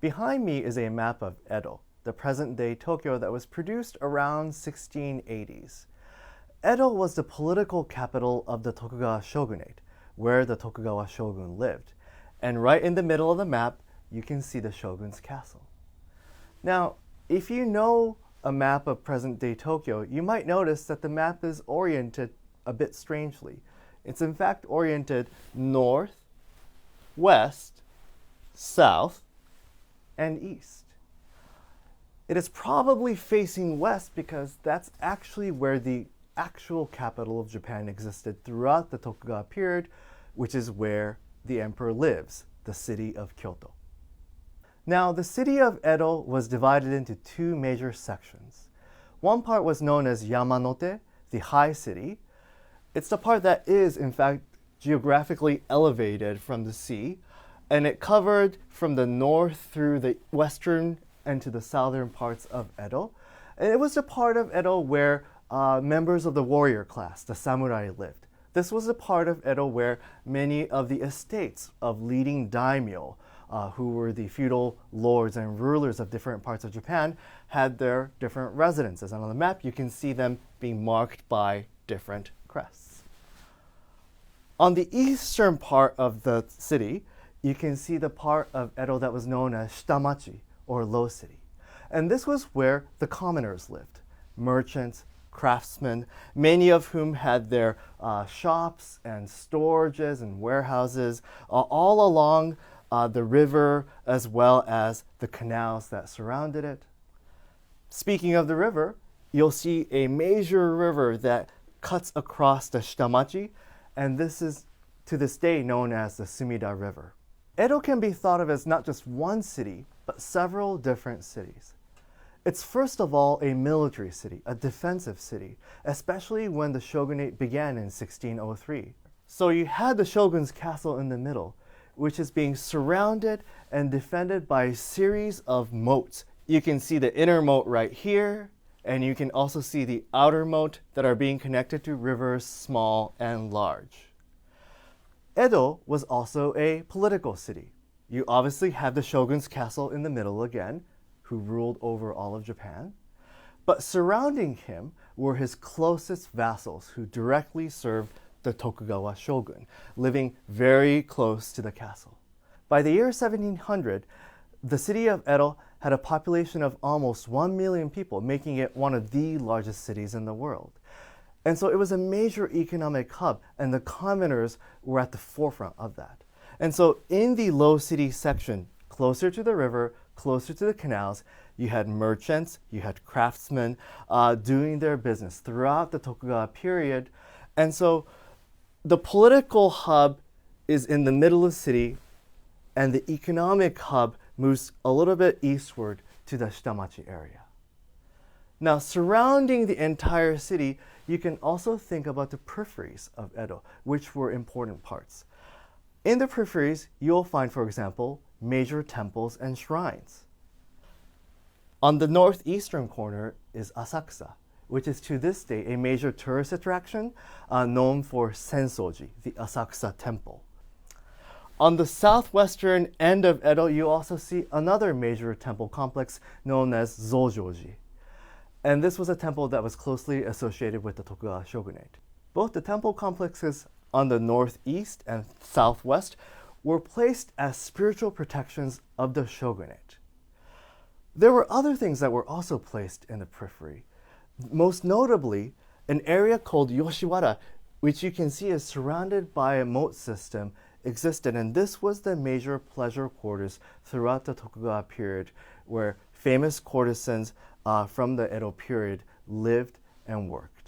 Behind me is a map of Edo, the present-day Tokyo that was produced around 1680s. Edo was the political capital of the Tokugawa shogunate, where the Tokugawa shogun lived. And right in the middle of the map, you can see the shogun's castle. Now, if you know a map of present-day Tokyo, you might notice that the map is oriented a bit strangely. It's in fact oriented north, west, south, and east. It is probably facing west because that's actually where the actual capital of Japan existed throughout the Tokugawa period, which is where the emperor lives, the city of Kyoto. Now, the city of Edo was divided into two major sections. One part was known as Yamanote, the high city. It's the part that is, in fact, geographically elevated from the sea, and it covered from the north through the western and to the southern parts of Edo. And it was the part of Edo where members of the warrior class, the samurai, lived. This was a part of Edo where many of the estates of leading daimyo, who were the feudal lords and rulers of different parts of Japan, had their different residences. And on the map, you can see them being marked by different crests. On the eastern part of the city, you can see the part of Edo that was known as Shitamachi, or Low City. And this was where the commoners lived, merchants, craftsmen, many of whom had their shops and storages and warehouses all along the river as well as the canals that surrounded it. Speaking of the river, you'll see a major river that cuts across the Shitamachi, and this is to this day known as the Sumida River. Edo can be thought of as not just one city, but several different cities. It's first of all a military city, a defensive city, especially when the shogunate began in 1603. So you had the shogun's castle in the middle, which is being surrounded and defended by a series of moats. You can see the inner moat right here, and you can also see the outer moat that are being connected to rivers small and large. Edo was also a political city. You obviously have the shogun's castle in the middle again, who ruled over all of Japan. But surrounding him were his closest vassals who directly served the Tokugawa shogun, living very close to the castle. By the year 1700, the city of Edo had a population of almost 1 million people, making it one of the largest cities in the world. And so it was a major economic hub, and the commoners were at the forefront of that. And so in the Low City section, closer to the river, closer to the canals, you had merchants, you had craftsmen doing their business throughout the Tokugawa period. And so the political hub is in the middle of the city, and the economic hub moves a little bit eastward to the Shitamachi area. Now, surrounding the entire city, you can also think about the peripheries of Edo, which were important parts. In the peripheries, you'll find, for example, major temples and shrines. On the northeastern corner is Asakusa, which is to this day a major tourist attraction known for Sensoji, the Asakusa Temple. On the southwestern end of Edo, you also see another major temple complex known as Zojoji. And this was a temple that was closely associated with the Tokugawa shogunate. Both the temple complexes on the northeast and southwest were placed as spiritual protections of the shogunate. There were other things that were also placed in the periphery. Most notably, an area called Yoshiwara, which you can see is surrounded by a moat system, existed, and this was the major pleasure quarters throughout the Tokugawa period, where famous courtesans from the Edo period lived and worked.